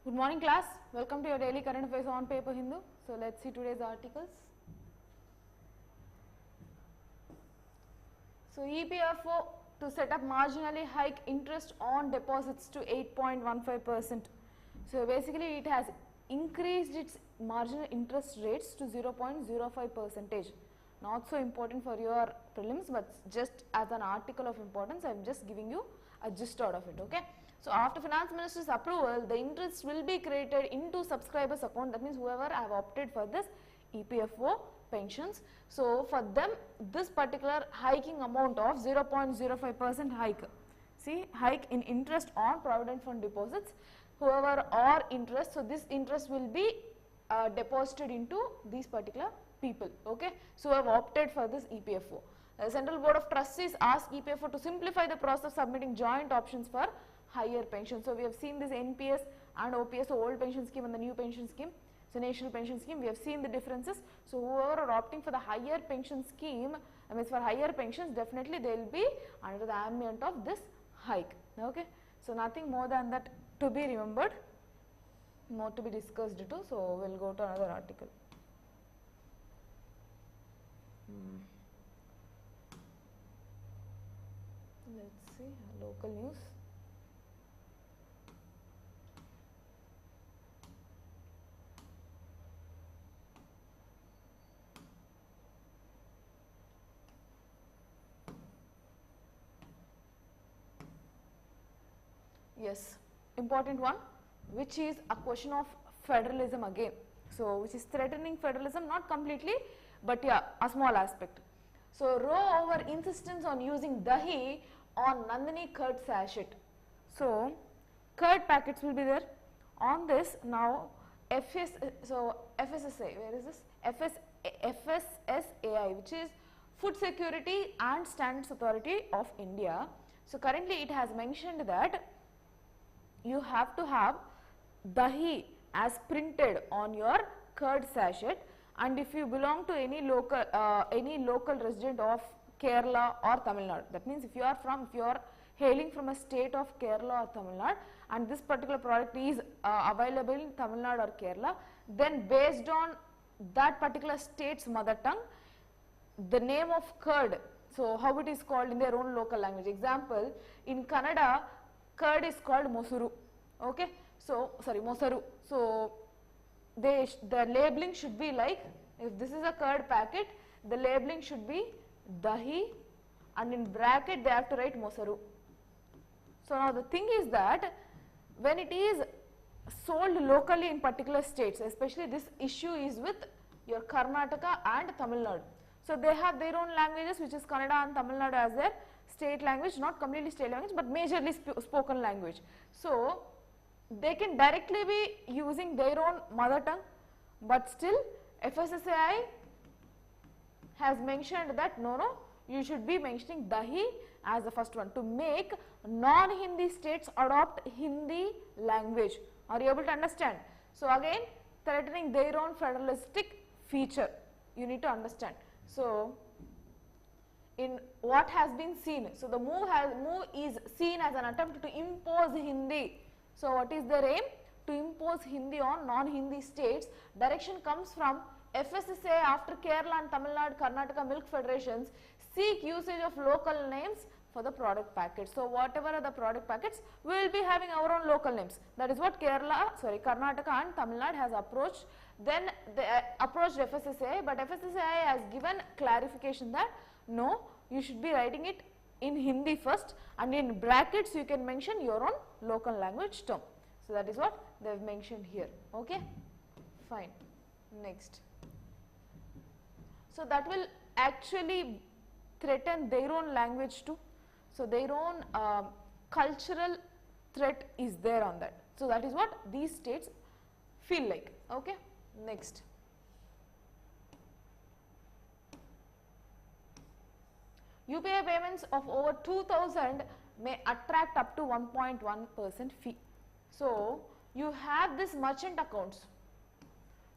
Good morning class, welcome to your daily current affairs on paper Hindu. So let's see today's articles. So EPFO to set up marginally hike interest on deposits to 8.15%. So basically it has increased its marginal interest rates to 0.05%. Not so important for your prelims, but just as an article of importance, I am just giving you a gist out of it. Okay. So after Finance Minister's approval, the interest will be credited into subscribers account. That means whoever have opted for this EPFO pensions. So for them, this particular hiking amount of 0.05% hike. See, hike in interest on provident fund deposits. Whoever or interest, so this interest will be deposited into these particular people. Okay, so have opted for this EPFO. The Central Board of Trustees asked EPFO to simplify the process of submitting joint options for higher pension. So we have seen this NPS and OPS, so old pension scheme and the new pension scheme. So national pension scheme, we have seen the differences. So whoever are opting for the higher pension scheme, I mean for higher pensions, definitely they will be under the ambient of this hike. Okay, so nothing more than that to be remembered, more to be discussed too. So we'll go to another article. Let's see local news. Yes, important one, which is a question of federalism again. So which is threatening federalism, not completely, but yeah, a small aspect. So row over insistence on using dahi on Nandini curd sachet. So curd packets will be there. On this now FSSAI, where is this? FSSAI, which is Food Security and Standards Authority of India. So currently it has mentioned that you have to have dahi as printed on your curd sachet, and if you belong to any local resident of Kerala or Tamil Nadu, that means if you are hailing from a state of Kerala or Tamil Nadu and this particular product is available in Tamil Nadu or Kerala, then based on that particular state's mother tongue, the name of curd, so how it is called in their own local language. Example, in Kannada, curd is called mosuru. Okay, so sorry, mosaru. So the labeling should be like, if this is a curd packet, the labeling should be dahi, and in bracket they have to write mosaru. So now the thing is that when it is sold locally in particular states, especially this issue is with your Karnataka and Tamil Nadu. So they have their own languages, which is Kannada and Tamil Nadu as their state language, not completely state language, but majorly spoken language. So they can directly be using their own mother tongue, but still FSSAI has mentioned that no, you should be mentioning dahi as the first one to make non-Hindi states adopt Hindi language. Are you able to understand? So again, threatening their own federalistic feature, you need to understand. So in what has been seen, so the move is seen as an attempt to impose Hindi. So what is their aim? To impose Hindi on non-Hindi states. Direction comes from FSSAI after Kerala and Tamil Nadu, Karnataka Milk Federations seek usage of local names for the product packets. So whatever are the product packets, we will be having our own local names. That is what Karnataka and Tamil Nadu has approached. Then they approached FSSAI, but FSSAI has given clarification that no, you should be writing it in Hindi first, and in brackets you can mention your own local language term. So that is what they have mentioned here. Okay, fine. Next. So that will actually threaten their own language too. So their own cultural threat is there on that. So that is what these states feel like. Okay, next. UPI payments of over 2000 may attract up to 1.1% fee. So you have this merchant accounts.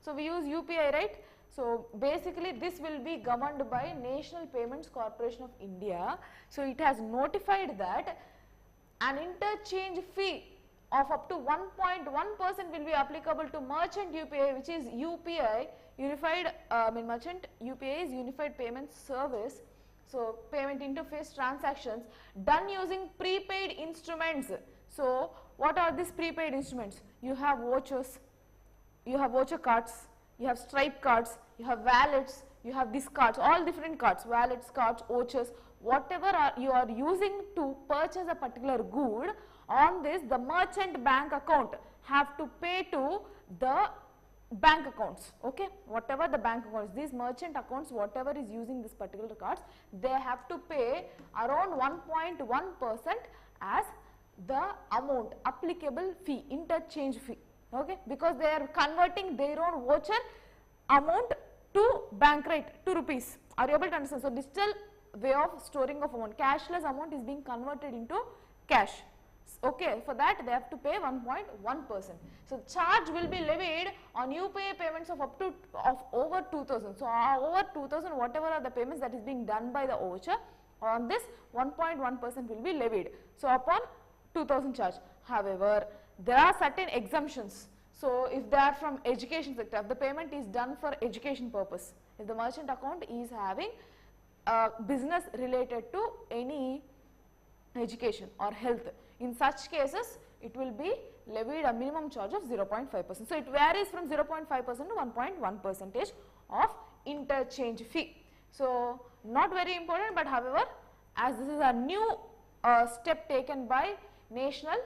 So we use UPI, right? So basically this will be governed by National Payments Corporation of India. So it has notified that an interchange fee of up to 1.1% will be applicable to merchant UPI, which is UPI, Unified Merchant UPI is Unified Payment Service. So, payment interface transactions done using prepaid instruments. So, what are these prepaid instruments? You have vouchers, you have voucher cards, you have stripe cards, you have wallets, you have these cards, all different cards, wallets, cards, vouchers, whatever you are using to purchase a particular good. On this, the merchant bank account have to pay to the bank accounts, okay, whatever the bank accounts, these merchant accounts, whatever is using this particular cards, they have to pay around 1.1% as the amount applicable fee, interchange fee, okay, because they are converting their own voucher amount to bank rate, to rupees. Are you able to understand? So, digital way of storing of amount, cashless amount is being converted into cash. Okay, for that they have to pay 1.1%. So, charge will be levied on UPI payments of up to over 2000. So, over 2000, whatever are the payments that is being done by the voucher, on this 1.1% will be levied. So, upon 2000 charge. However, there are certain exemptions. So, if they are from education sector, if the payment is done for education purpose, if the merchant account is having business related to any education or health, in such cases it will be levied a minimum charge of 0.5%. So, it varies from 0.5% to 1.1% of interchange fee. So, not very important, but however, as this is a new step taken by National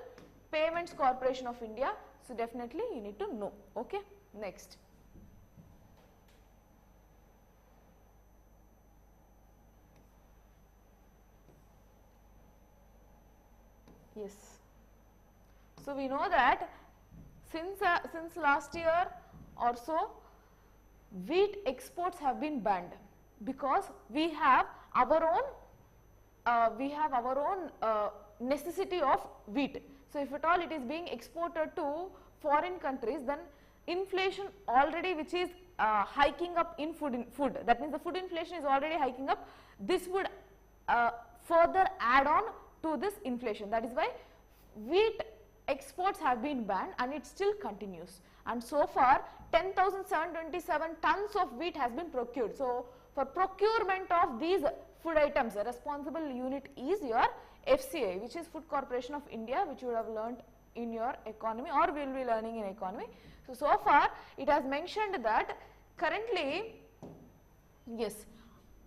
Payments Corporation of India, so definitely you need to know. Okay, next. Yes. So, we know that since last year or so, wheat exports have been banned because we have our own necessity of wheat. So, if at all it is being exported to foreign countries, then inflation already which is hiking up in food, that means the food inflation is already hiking up, this would further add on to this inflation. That is why wheat exports have been banned and it still continues, and so far 10,727 tons of wheat has been procured. So, for procurement of these food items, the responsible unit is your FCI, which is Food Corporation of India, which you would have learnt in your economy or will be learning in economy. So, so far it has mentioned that currently, yes,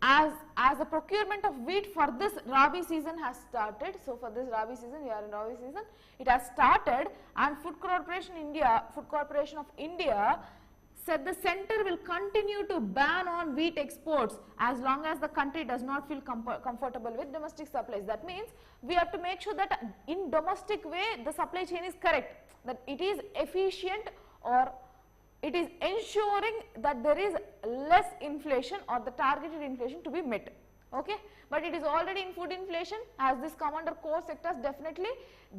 as the procurement of wheat for this Rabi season has started. So, for this Rabi season, we are in Rabi season, it has started, and Food Corporation of India said the center will continue to ban on wheat exports as long as the country does not feel comfortable with domestic supplies. That means we have to make sure that in domestic way the supply chain is correct, that it is efficient, or it is ensuring that there is less inflation or the targeted inflation to be met. Okay? But it is already in food inflation, as this come under core sectors, definitely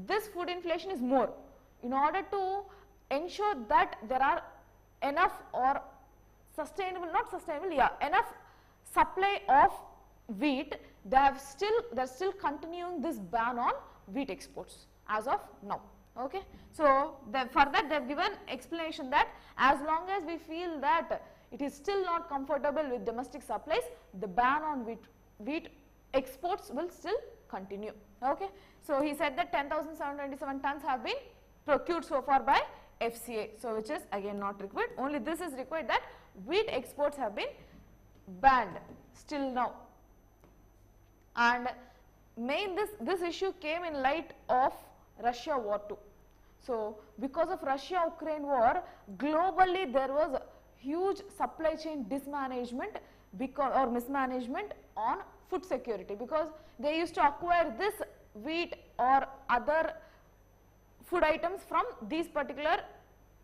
this food inflation is more. In order to ensure that there are enough or sustainable, not sustainable, yeah, enough supply of wheat, they are still continuing this ban on wheat exports as of now. Okay. So, for that they have given explanation that as long as we feel that it is still not comfortable with domestic supplies, the ban on wheat exports will still continue. Okay. So, he said that 10,727 tons have been procured so far by FCA. So, which is again not required, only this is required, that wheat exports have been banned still now. And this issue came in light of Russia war too. So, because of Russia-Ukraine war, globally there was a huge supply chain mismanagement on food security, because they used to acquire this wheat or other food items from these particular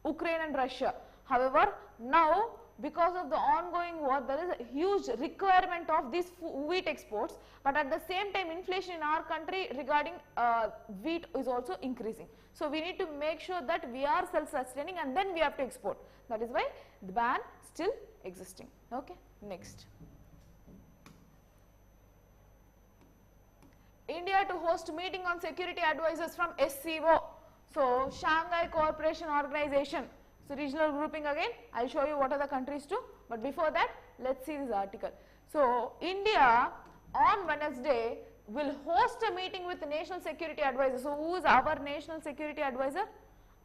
Ukraine and Russia. However, now because of the ongoing war, there is a huge requirement of these wheat exports, but at the same time inflation in our country regarding wheat is also increasing. So, we need to make sure that we are self-sustaining and then we have to export. That is why the ban still existing. Okay. Next. India to host meeting on security advisors from SCO. So Shanghai Cooperation Organization. So regional grouping again, I will show you what are the countries too, but before that let us see this article. So India on Wednesday will host a meeting with the National Security Advisor. So who is our National Security Advisor?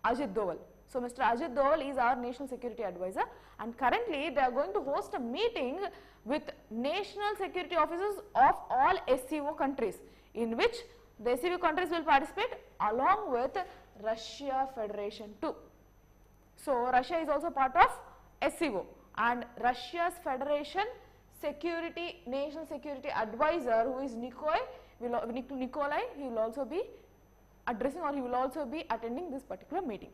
Ajit Doval. So Mr. Ajit Doval is our National Security Advisor, and currently they are going to host a meeting with national security officers of all SCO countries, in which the SCO countries will participate along with Russia Federation too. So Russia is also part of SCO, and Russia's Federation National Security Advisor, who is Nikolai, he will also be addressing, or he will also be attending this particular meeting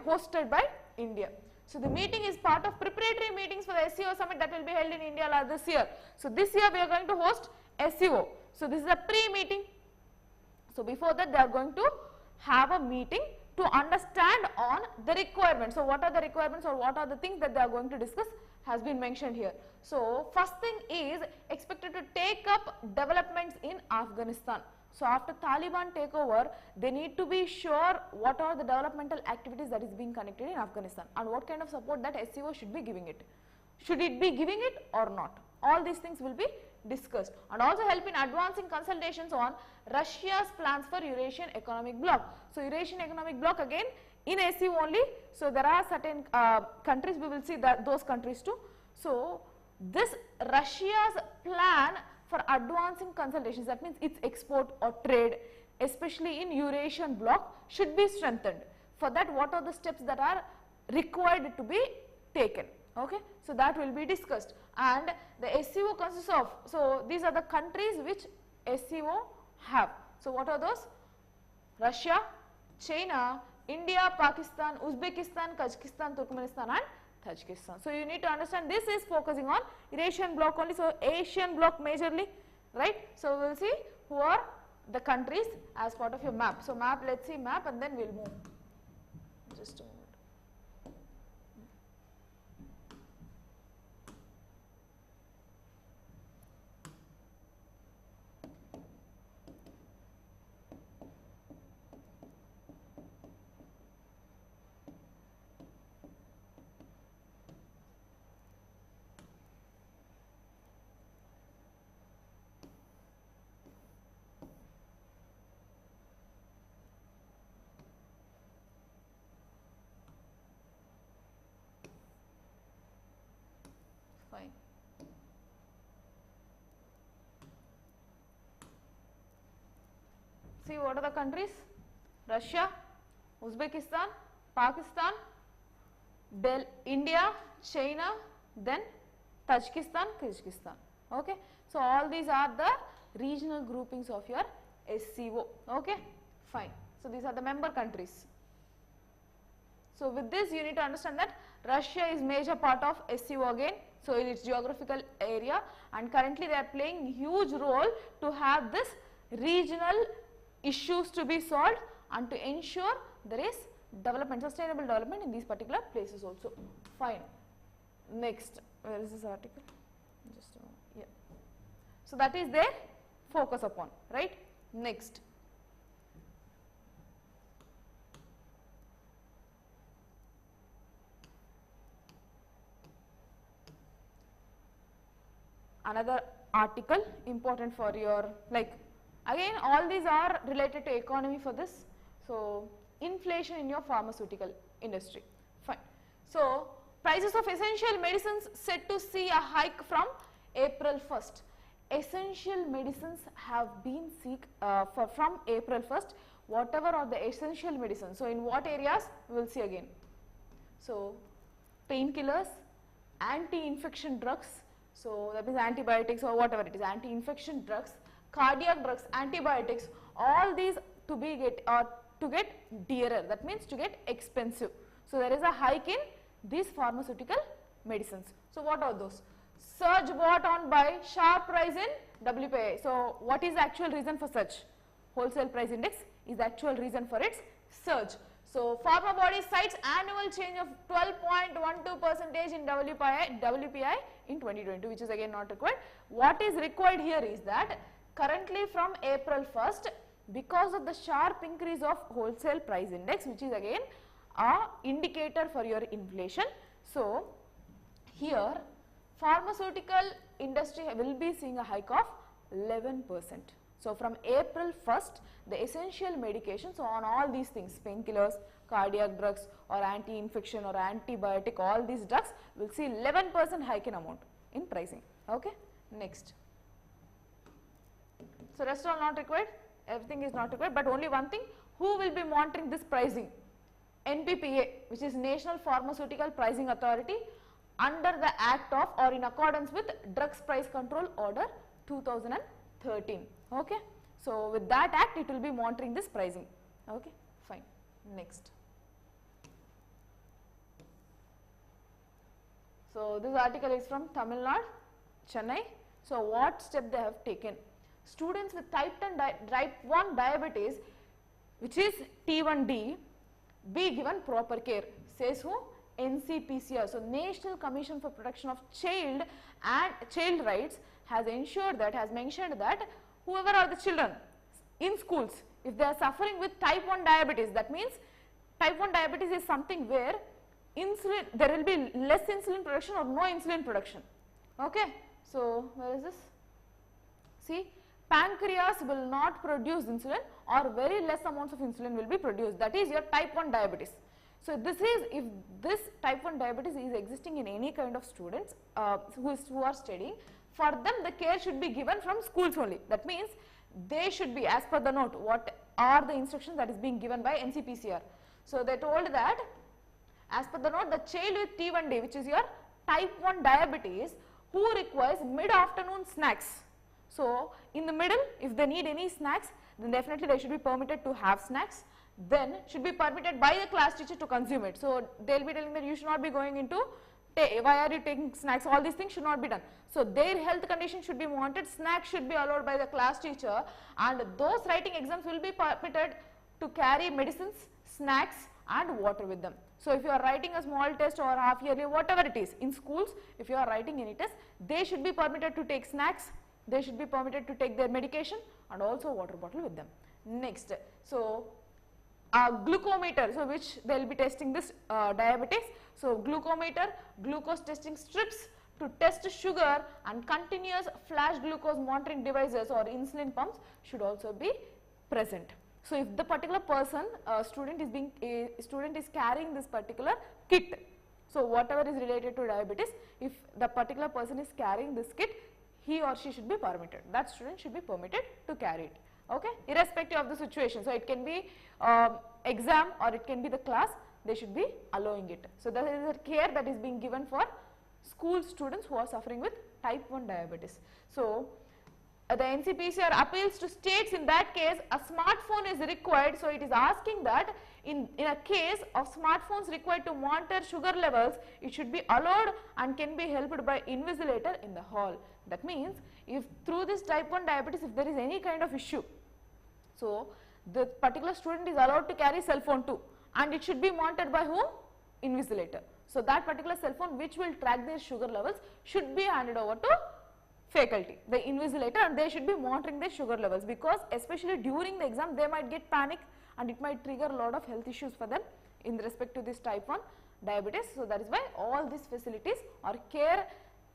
hosted by India. So the meeting is part of preparatory meetings for the SCO summit that will be held in India this year. So this year we are going to host SCO. So this is a pre-meeting. So before that they are going to have a meeting to understand on the requirements. So what are the requirements, or what are the things that they are going to discuss has been mentioned here. So first thing is expected to take up developments in Afghanistan. So after Taliban takeover, they need to be sure what are the developmental activities that is being conducted in Afghanistan, and what kind of support that SCO should be giving it. Should it be giving it or not? All these things will be discussed, and also help in advancing consultations on Russia's plans for Eurasian Economic Bloc. So Eurasian Economic Bloc again in SCO only. So there are certain countries, we will see that those countries too. So this Russia's plan for advancing consultations, that means its export or trade, especially in Eurasian bloc, should be strengthened. For that, what are the steps that are required to be taken? Okay, so that will be discussed. And the SCO consists of, so these are the countries which SCO have. So what are those? Russia, China, India, Pakistan, Uzbekistan, Kazakhstan, Turkmenistan and Tajikistan. So you need to understand this is focusing on Eurasian bloc only, so Asian bloc majorly, right? So we will see who are the countries as part of your map. So map, let's see map, and then we will move. Just a moment. Fine. See what are the countries? Russia, Uzbekistan, Pakistan, India, China, then Tajikistan, Kyrgyzstan. Okay. So all these are the regional groupings of your SCO. Okay. Fine. So these are the member countries. So with this you need to understand that Russia is major part of SCO again. So in its geographical area, and currently they are playing huge role to have this regional issues to be solved and to ensure there is development, sustainable development in these particular places also. Fine. Next, where is this article? Just a moment. Yeah. So that is their focus upon, right? Next. Another article important for your, like, again all these are related to economy for this. So inflation in your pharmaceutical industry. Fine. So prices of essential medicines set to see a hike from April 1st. Essential medicines have been from April 1st, whatever are the essential medicines. So in what areas we will see again. So painkillers, anti-infection drugs, so that means antibiotics or whatever it is, anti-infection drugs, cardiac drugs, antibiotics, all these to get dearer, that means to get expensive. So there is a hike in these pharmaceutical medicines. So what are those? Surge brought on by sharp rise in WPI. So what is the actual reason for such? Wholesale price index is the actual reason for its surge. So pharma body cites annual change of 12.12% in WPI in 2022, which is again not required. What is required here is that currently from April 1st, because of the sharp increase of wholesale price index, which is again a indicator for your inflation. So, here pharmaceutical industry will be seeing a hike of 11%. So, from April 1st, the essential medications, so on all these things, painkillers, cardiac drugs or anti-infection or antibiotic, all these drugs will see 11% hike in amount in pricing. Okay. Next. So, rest all not required, everything is not required, but only one thing, who will be monitoring this pricing? NPPA, which is National Pharmaceutical Pricing Authority, under the act of or in accordance with Drugs Price Control Order 2013. Okay. So, with that act it will be monitoring this pricing. Okay, fine. Next. So, this article is from Tamil Nadu, Chennai. So, what step they have taken? Students with type 1 diabetes, which is T1D, be given proper care, says who? NCPCR. So, National Commission for Protection of Child and Child Rights has ensured that, has mentioned that whoever are the children in schools, if they are suffering with type 1 diabetes, that means type 1 diabetes is something where insulin, there will be less insulin production or no insulin production. Okay. So, where is this? See, pancreas will not produce insulin or very less amounts of insulin will be produced, that is your type 1 diabetes. So, this is, if this type 1 diabetes is existing in any kind of students who are studying, for them the care should be given from schools only. That means they should be, as per the note, what are the instructions that is being given by NCPCR. So, they told that as per the note, the child with T1D, which is your type 1 diabetes, who requires mid-afternoon snacks. So, in the middle, if they need any snacks, then definitely they should be permitted to have snacks, then should be permitted by the class teacher to consume it. So, they will be telling that you should not be going into, why are you taking snacks, all these things should not be done. So, their health condition should be monitored, snacks should be allowed by the class teacher, and those writing exams will be permitted to carry medicines, snacks and water with them. So, if you are writing a small test or half yearly, whatever it is, in schools, if you are writing any test, they should be permitted to take snacks, they should be permitted to take their medication and also water bottle with them. Next, so a glucometer, so which they will be testing this diabetes. So, glucometer, glucose testing strips to test sugar, and continuous flash glucose monitoring devices or insulin pumps should also be present. So, if the particular person, student is carrying this particular kit, so whatever is related to diabetes, if the particular person is carrying this kit, he or she should be permitted, that student should be permitted to carry it. Okay, irrespective of the situation. So, it can be exam or it can be the class, they should be allowing it. So, that is a care that is being given for school students who are suffering with type 1 diabetes. So, the NCPCR appeals to states, in that case a smartphone is required. So, it is asking that in a case of smartphones required to monitor sugar levels, it should be allowed and can be helped by invigilator in the hall. That means, if through this type 1 diabetes, if there is any kind of issue, so the particular student is allowed to carry cell phone too, and it should be monitored by whom? Invigilator. So, that particular cell phone which will track their sugar levels should be handed over to faculty, the invigilator, and they should be monitoring their sugar levels, because especially during the exam they might get panic and it might trigger a lot of health issues for them in respect to this type 1 diabetes. So, that is why all these facilities or care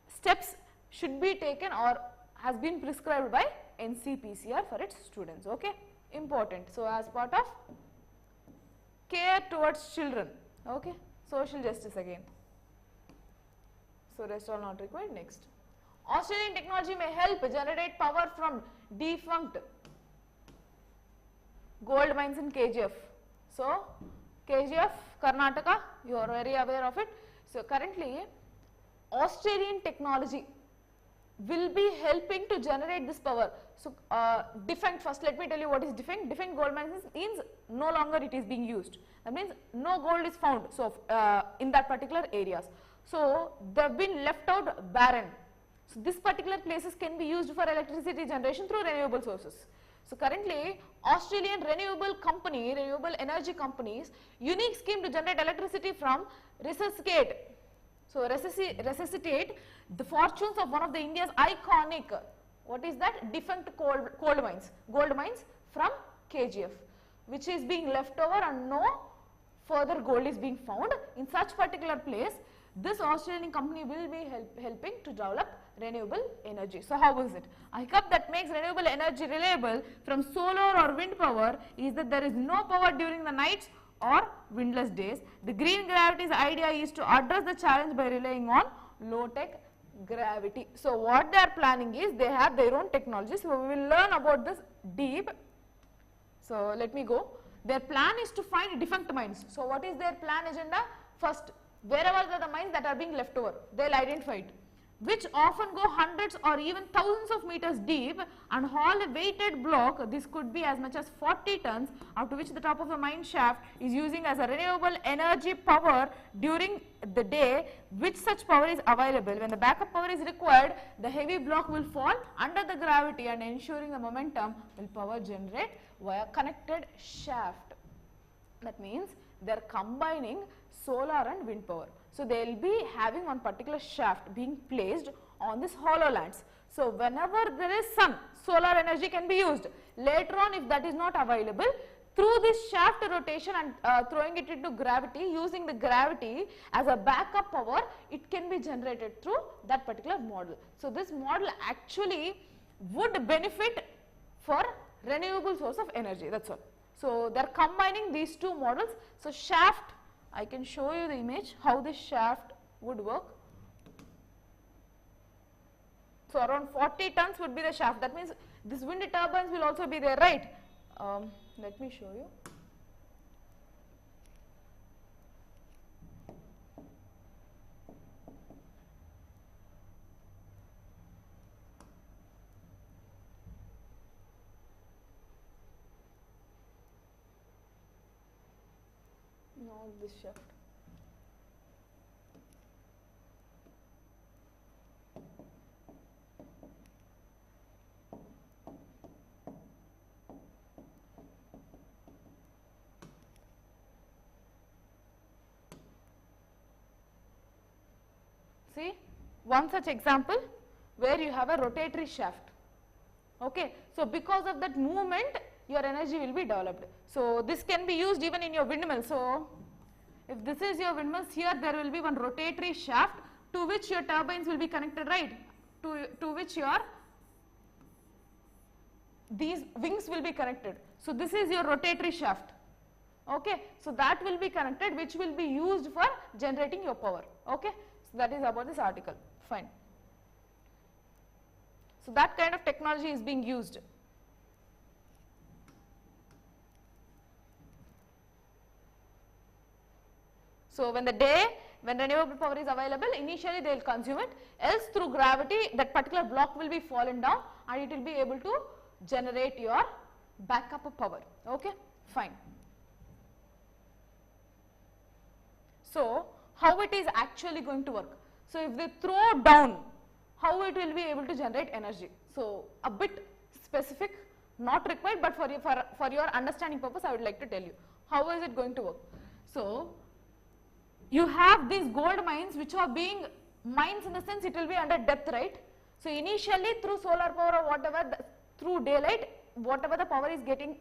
steps should be taken or has been prescribed by NCPCR for its students. Okay, important. So, as part of care towards children, okay, social justice again. So, rest all not required. Next, Australian technology may help generate power from defunct gold mines in KGF. So, KGF, Karnataka, you are very aware of it. So, currently Australian technology will be helping to generate this power. So, defunct, first let me tell you what is defunct. Defunct gold mines means no longer it is being used. That means no gold is found, so in that particular areas. So, they have been left out barren. So, this particular places can be used for electricity generation through renewable sources. So, currently Australian renewable energy companies unique scheme to generate electricity from resuscitate. So, resuscitate the fortunes of one of the India's iconic, what is that? Defunct gold mines from kgf, which is being left over and no further gold is being found. In such particular place, this Australian company will be helping to develop renewable energy. So how is it? A hiccup that makes renewable energy reliable from solar or wind power is that there is no power during the nights or windless days. The green gravity's idea is to address the challenge by relying on low-tech gravity. So what they are planning is they have their own technology. So we will learn about this deep. So let me go. Their plan is to find defunct mines. So what is their plan agenda? First, wherever are the mines that are being left over, they will identify it, which often go hundreds or even thousands of meters deep and haul a weighted block. This could be as much as 40 tons, after which the top of the mine shaft is using as a renewable energy power during the day, which such power is available. When the backup power is required, the heavy block will fall under the gravity and ensuring the momentum will power generate via connected shaft. That means they are combining solar and wind power. So they will be having one particular shaft being placed on this hollow lands. So whenever there is sun, solar energy can be used. Later on, if that is not available, through this shaft rotation and throwing it into gravity, using the gravity as a backup power, it can be generated through that particular model. So this model actually would benefit for renewable source of energy, that's all. So they are combining these two models. So shaft, I can show you the image how this shaft would work. So around 40 tons would be the shaft. That means this wind turbines will also be there, right? Let me show you. Not this shaft. See, one such example where you have a rotatory shaft. Okay, so because of that movement, your energy will be developed. So this can be used even in your windmill. So if this is your windmills, here there will be one rotatory shaft to which your turbines will be connected, right? To which your these wings will be connected. So this is your rotatory shaft. Okay, so that will be connected, which will be used for generating your power. Okay, so that is about this article. Fine. So that kind of technology is being used. So when renewable power is available, initially they will consume it, else through gravity that particular block will be fallen down and it will be able to generate your backup of power. Okay, fine. So how it is actually going to work? So if they throw down, how it will be able to generate energy? So a bit specific, not required, but for your understanding purpose I would like to tell you how is it going to work. So you have these gold mines which are being mines in the sense it will be under depth, right? So initially through solar power or whatever, through daylight, whatever the power is getting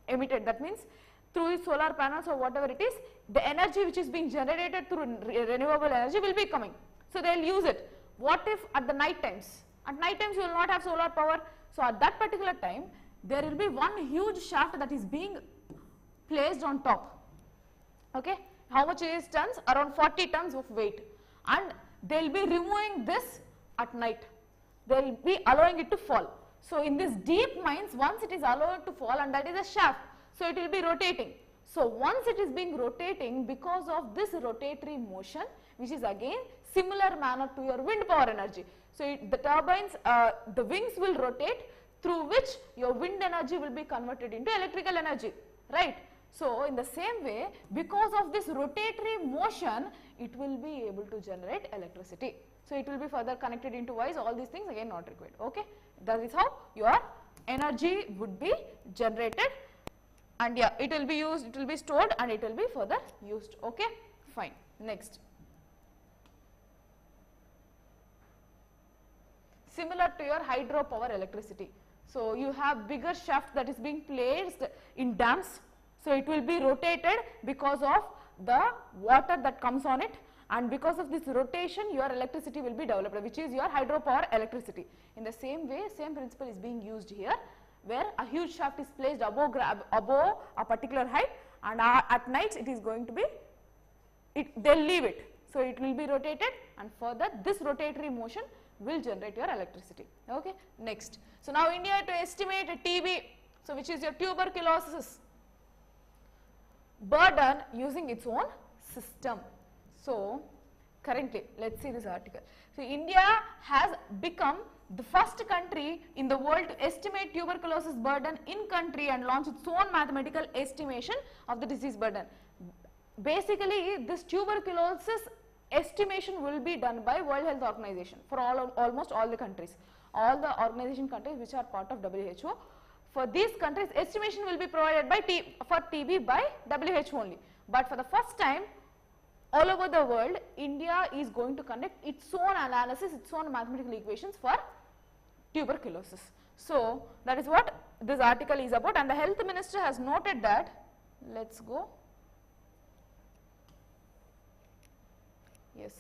emitted, that means through solar panels or whatever it is, the energy which is being generated through renewable energy will be coming. So they will use it. What if at the night times? At night times you will not have solar power. So at that particular time, there will be one huge shaft that is being placed on top. Okay, how much is tons? Around 40 tons of weight, and they will be removing this at night. They will be allowing it to fall. So in this deep mines, once it is allowed to fall, and that is a shaft, so it will be rotating. So once it is being rotating, because of this rotatory motion, which is again similar manner to your wind power energy. So the turbines, the wings will rotate, through which your wind energy will be converted into electrical energy, right? So in the same way, because of this rotatory motion, it will be able to generate electricity. So it will be further connected into wires, all these things again not required. Okay, that is how your energy would be generated, and yeah, it will be used, it will be stored, and it will be further used. Okay, fine. Next, similar to your hydropower electricity. So you have bigger shaft that is being placed in dams. So it will be rotated because of the water that comes on it, and because of this rotation your electricity will be developed, which is your hydropower electricity. In the same way, same principle is being used here, where a huge shaft is placed above a particular height, and at nights it is going to be, they will leave it. So it will be rotated, and further this rotatory motion will generate your electricity. Okay. Next. So now India to estimate a TB, so which is your tuberculosis burden using its own system. So currently, let us see this article. So India has become the first country in the world to estimate tuberculosis burden in country and launch its own mathematical estimation of the disease burden. Basically, this tuberculosis estimation will be done by World Health Organization for almost all the countries, all the organization countries which are part of WHO. For these countries, estimation will be provided by for TB by WHO only. But for the first time, all over the world, India is going to conduct its own analysis, its own mathematical equations for tuberculosis. So that is what this article is about, and the health minister has noted that, let us go, yes.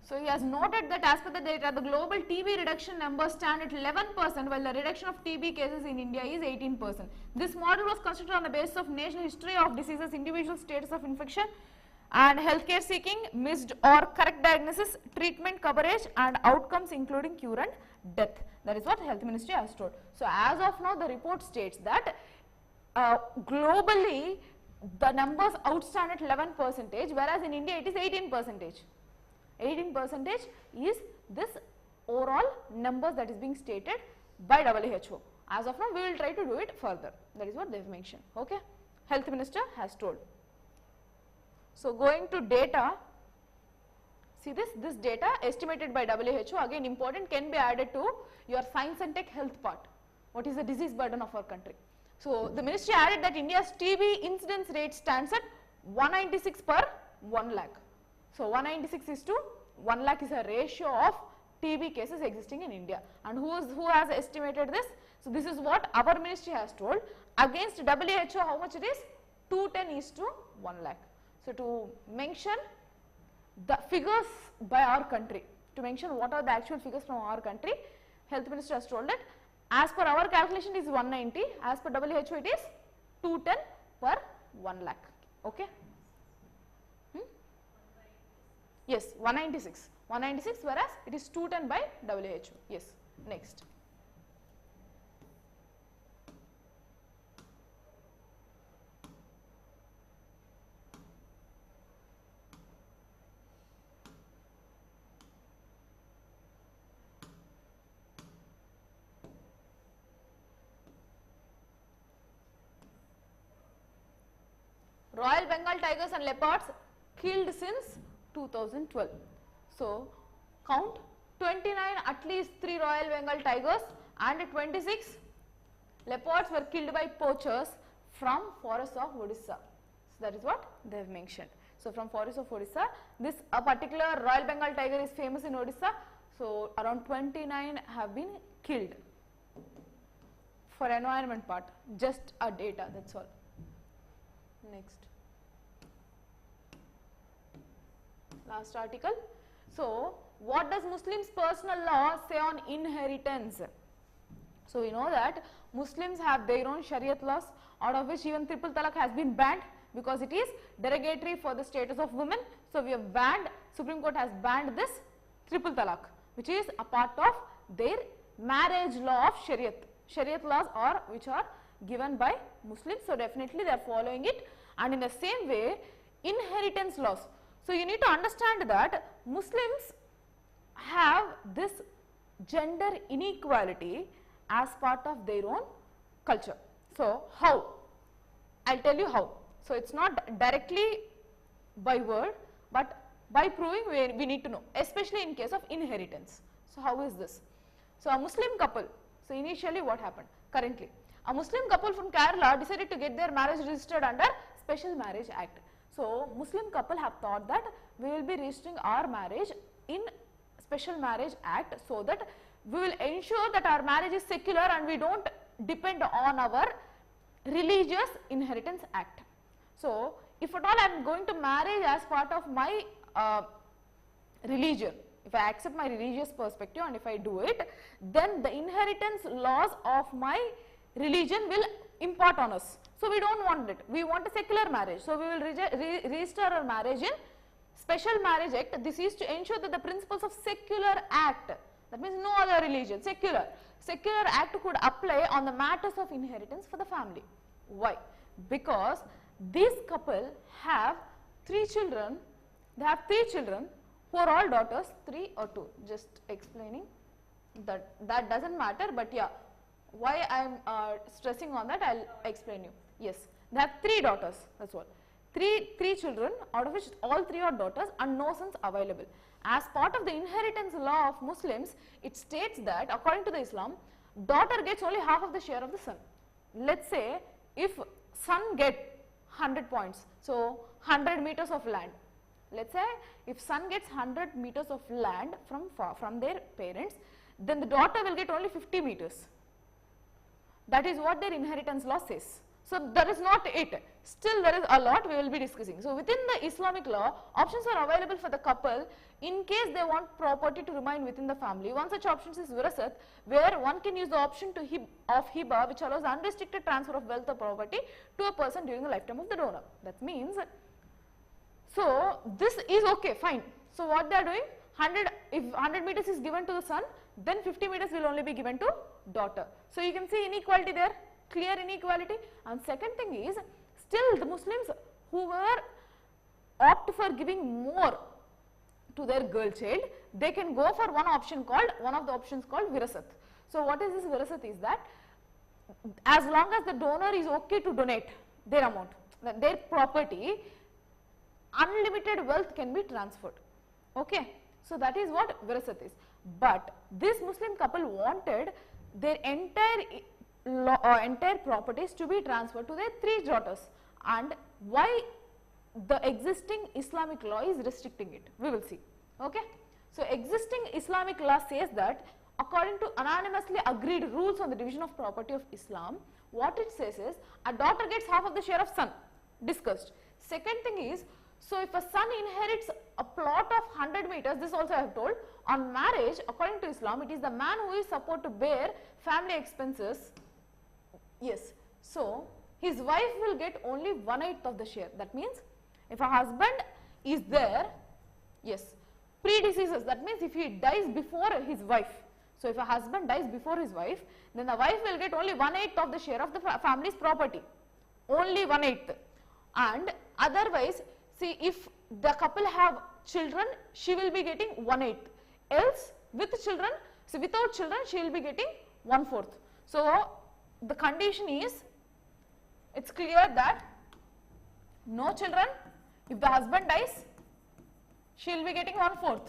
So he has noted that as per the data, the global TB reduction numbers stand at 11%, while the reduction of TB cases in India is 18%. This model was constructed on the basis of national history of diseases, individual status of infection, and healthcare seeking, missed or correct diagnosis, treatment coverage, and outcomes including cure and death. That is what Health Ministry has told. So as of now, the report states that globally the numbers outstand at 11%, whereas in India it is 18%. 18% is this overall numbers that is being stated by WHO. As of now, we will try to do it further. That is what they have mentioned. Okay. Health Minister has told. So going to data, see this data estimated by WHO, again important, can be added to your science and tech health part. What is the disease burden of our country? So the ministry added that India's TB incidence rate stands at 196 per 1 lakh. So 196 is to 1 lakh is a ratio of TB cases existing in India, and who has estimated this? So this is what our ministry has told. Against WHO, how much it is? 210 is to 1 lakh. So to mention the figures by our country, to mention what are the actual figures from our country, Health Minister has told that as per our calculation it is 190, as per WHO it is 210 per 1 lakh. Okay. Yes, 196, whereas it is 210 by WHO. Yes. Next. Royal Bengal tigers and leopards killed since 2012. So count 29, at least 3 Royal Bengal tigers and 26 leopards were killed by poachers from forests of Odisha. So that is what they have mentioned. So from forests of Odisha, this a particular Royal Bengal tiger is famous in Odisha. So around 29 have been killed for environment part, just a data, that's all. Next. Last article. So what does Muslims personal law say on inheritance? So we know that Muslims have their own Shariat laws, out of which even triple talaq has been banned because it is derogatory for the status of women. So we have banned, Supreme Court has banned this triple talaq, which is a part of their marriage law of Shariat. Shariat laws are which are given by Muslims, so definitely they are following it. And in the same way, inheritance laws. So you need to understand that Muslims have this gender inequality as part of their own culture. So how? I will tell you how. So it is not directly by word, but by proving we need to know, especially in case of inheritance. So how is this? So a Muslim couple, so initially what happened? Currently, a Muslim couple from Kerala decided to get their marriage registered under Special Marriage Act. So Muslim couple have thought that we will be registering our marriage in Special Marriage Act so that we will ensure that our marriage is secular and we don't depend on our religious inheritance act. So, if at all I am going to marry as part of my religion, if I accept my religious perspective and if I do it, then the inheritance laws of my religion will impart on us. So, we do not want it, we want a secular marriage. So, we will register our marriage in Special Marriage Act. This is to ensure that the principles of secular act, that means no other religion, secular act could apply on the matters of inheritance for the family. Why? Because this couple have 3 children, they have 3 children who are all daughters, 3 or 2, just explaining that does not matter, but yeah, why I am stressing on that, I will explain you. Yes, they have 3 daughters, that is all. 3 children, out of which all 3 are daughters and no sons available. As part of the inheritance law of Muslims, it states that according to the Islam, daughter gets only half of the share of the son. Let us say if son get 100 points, so 100 meters of land. Let us say if son gets 100 meters of land from their parents, then the daughter will get only 50 meters. That is what their inheritance law says. So, that is not it, still there is a lot we will be discussing. So, within the Islamic law, options are available for the couple in case they want property to remain within the family. One such option is virasat, where one can use the option of hiba, which allows unrestricted transfer of wealth or property to a person during the lifetime of the donor. That means, so this is okay, fine. So, what they are doing, if 100 meters is given to the son, then 50 meters will only be given to daughter. So, you can see inequality there, clear inequality. And second thing is, still the Muslims who were opt for giving more to their girl child, they can go for one of the options called virasat. So, what is this virasat is that as long as the donor is okay to donate their amount, their property, unlimited wealth can be transferred. Okay. So, that is what virasat is. But this Muslim couple wanted their entire properties to be transferred to their 3 daughters, and why the existing Islamic law is restricting it, we will see. Okay. So, existing Islamic law says that according to unanimously agreed rules on the division of property of Islam, what it says is a daughter gets half of the share of son, discussed. Second thing is, so if a son inherits a plot of 100 meters, this also I have told, on marriage according to Islam, it is the man who is supposed to bear family expenses. Yes. So, his wife will get only 1/8 of the share. That means, if a husband is there, yes, predeceases, that means if he dies before his wife. So, if a husband dies before his wife, then the wife will get only 1/8 of the share of the family's property, only 1/8. And otherwise, see, if the couple have children, she will be getting 1/8. Else, with children, so without children, she will be getting 1/4. So, the condition is, it is clear that no children, if the husband dies, she will be getting 1/4.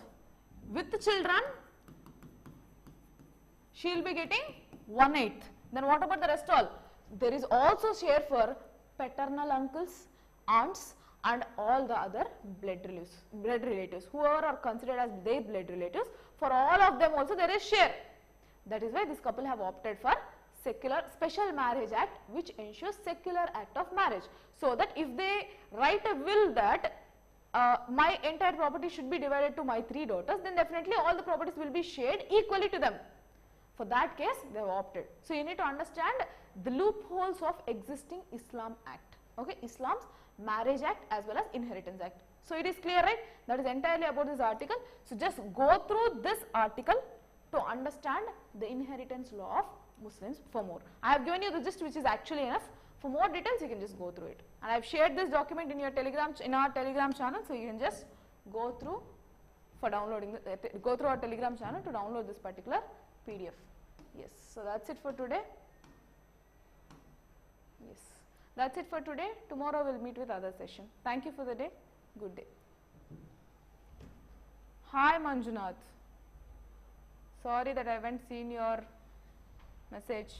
With the children, she will be getting 1/8. Then what about the rest all? There is also share for paternal uncles, aunts, and all the other blood relatives, whoever are considered as their blood relatives, for all of them also there is share. That is why this couple have opted for Special Marriage Act, which ensures secular act of marriage. So that if they write a will that my entire property should be divided to my 3 daughters, then definitely all the properties will be shared equally to them. For that case, they have opted. So, you need to understand the loopholes of existing Islam Act, okay, Islam's Marriage Act as well as Inheritance Act. So, it is clear, right? That is entirely about this article. So, just go through this article to understand the inheritance law of Muslims for more. I have given you the gist, which is actually enough. For more details, you can just go through it. And I have shared this document in our Telegram channel, so you can just go through for downloading, go through our Telegram channel to download this particular PDF. Yes, so that's it for today. Yes, that's it for today. Tomorrow we'll meet with other session. Thank you for the day. Good day. Hi Manjunath. Sorry that I haven't seen your message.